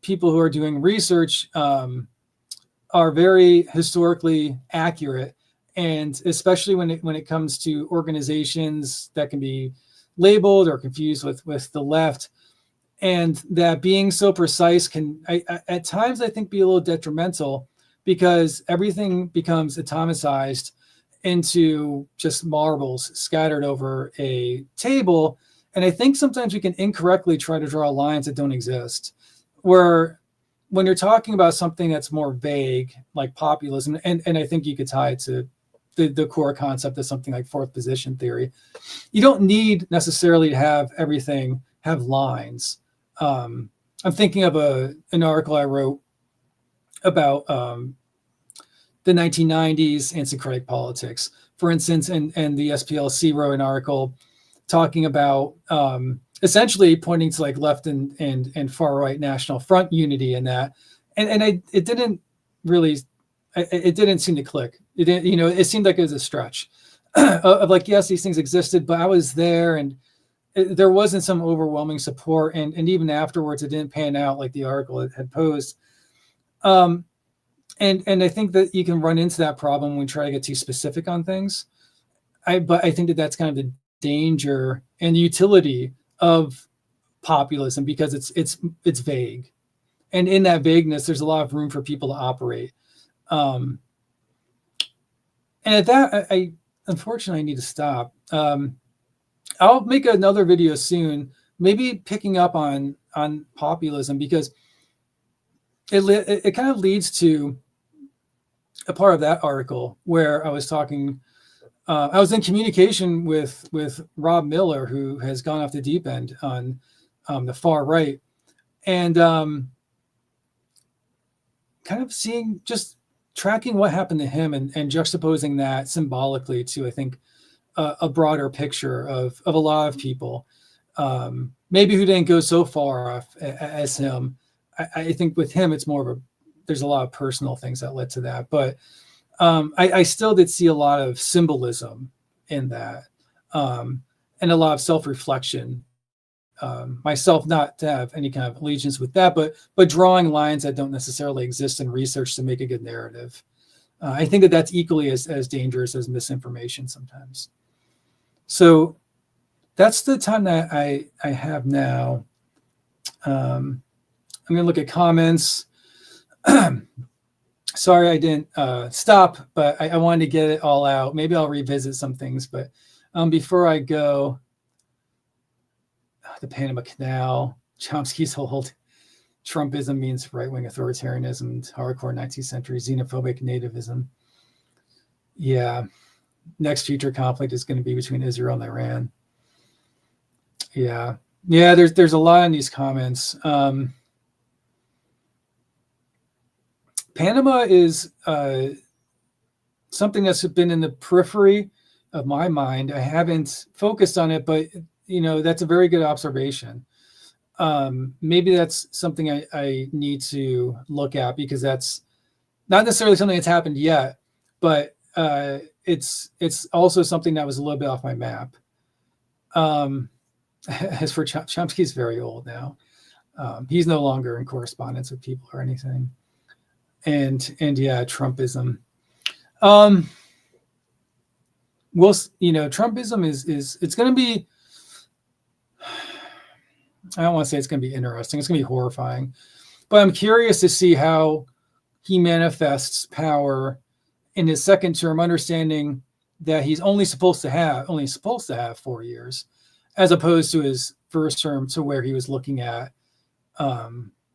C: people who are doing research are very historically accurate, and especially when it comes to organizations that can be labeled or confused with the left, and that being so precise can at times I think be a little detrimental, because everything becomes atomicized into just marbles scattered over a table. And I think sometimes we can incorrectly try to draw lines that don't exist, where when you're talking about something that's more vague, like populism, and I think you could tie it to the core concept of something like fourth position theory, you don't need necessarily to have everything have lines. I'm thinking of an article I wrote about the 1990s and syncretic politics, for instance, and the SPLC wrote an article talking about essentially pointing to like left and far right National Front unity in that, and it didn't really, it didn't seem to click. It didn't, it seemed like it was a stretch of like, yes, these things existed, but I was there, and there wasn't some overwhelming support, and even afterwards, it didn't pan out like the article had posed. And I think that you can run into that problem when we try to get too specific on things. but I think that that's kind of the danger and the utility of populism, because it's vague, and in that vagueness, there's a lot of room for people to operate. And at that, I unfortunately need to stop. I'll make another video soon, maybe picking up on populism, because it kind of leads to a part of that article where I was talking. I was in communication with Rob Miller, who has gone off the deep end on the far right, and kind of just tracking what happened to him and juxtaposing that symbolically to, I think, a broader picture of a lot of people, maybe who didn't go so far off as him. I think with him, it's more of there's a lot of personal things that led to that, but I still did see a lot of symbolism in that, and a lot of self-reflection. Myself, not to have any kind of allegiance with that, but drawing lines that don't necessarily exist in research to make a good narrative. I think that that's equally as dangerous as misinformation sometimes. So that's the time that I have now. I'm going to look at comments. Sorry I didn't stop, but I wanted to get it all out. Maybe I'll revisit some things, but before I go, the Panama Canal, Chomsky's hold, Trumpism means right-wing authoritarianism, hardcore 19th century xenophobic nativism. Yeah, next future conflict is going to be between Israel and Iran. Yeah, there's a lot in these comments. Panama is something that's been in the periphery of my mind. I haven't focused on it, but that's a very good observation. Maybe that's something I need to look at, because that's not necessarily something that's happened yet, but it's also something that was a little bit off my map. As for Chomsky's very old now. He's no longer in correspondence with people or anything. And yeah, Trumpism. Trumpism is it's going to be, I don't want to say it's going to be interesting. It's going to be horrifying, but I'm curious to see how he manifests power in his second term, understanding that he's only supposed to have 4 years, as opposed to his first term, to where he was looking at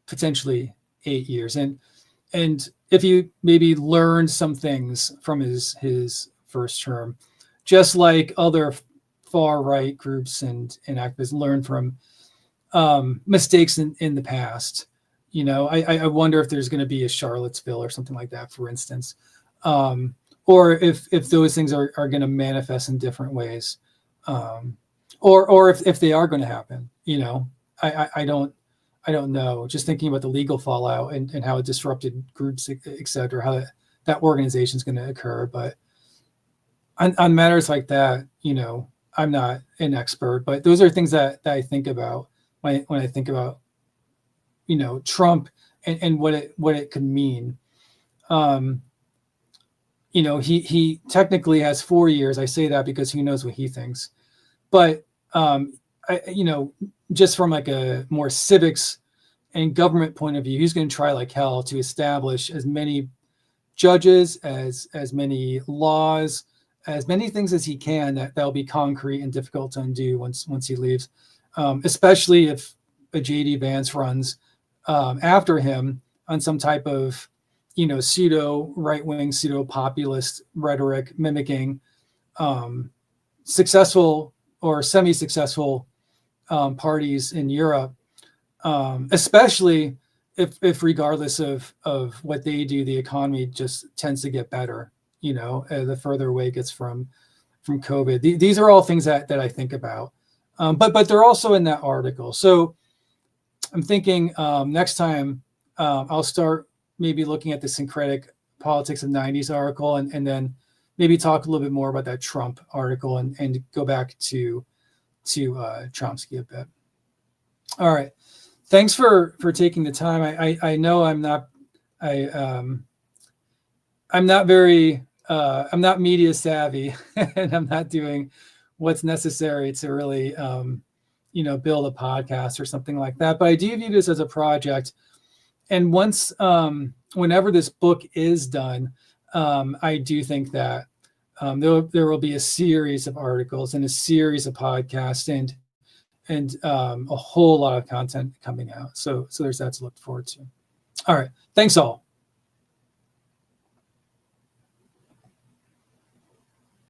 C: potentially 8 years. And if you maybe learned some things from his first term, just like other far right groups and activists learn from mistakes in the past. I wonder if there's going to be a Charlottesville or something like that, for instance, or if those things are going to manifest in different ways, or if they are going to happen. I don't know. Just thinking about the legal fallout and how it disrupted groups, et cetera, how that organization is going to occur. But on matters like that, I'm not an expert, but those are things that I think about when I think about, Trump and what it could mean. He technically has 4 years. I say that because who knows what he thinks, but just from like a more civics and government point of view, he's going to try like hell to establish as many judges, as many laws, as many things as he can that'll be concrete and difficult to undo once he leaves, especially if a JD Vance runs after him on some type of pseudo right-wing, pseudo populist rhetoric, mimicking successful or semi-successful parties in Europe, especially if regardless of what they do, the economy just tends to get better, the further away it gets from COVID. These are all things that I think about, but they're also in that article. So I'm thinking next time I'll start maybe looking at the Syncretic Politics of 90s article, and then maybe talk a little bit more about that Trump article and go back to Chomsky a bit. All right. Thanks for taking the time. I know I'm not very I'm not media savvy, and I'm not doing what's necessary to really, build a podcast or something like that. But I do view this as a project. And once, whenever this book is done, I do think that there will be a series of articles and a series of podcasts and a whole lot of content coming out. So there's that to look forward to. All right. Thanks all.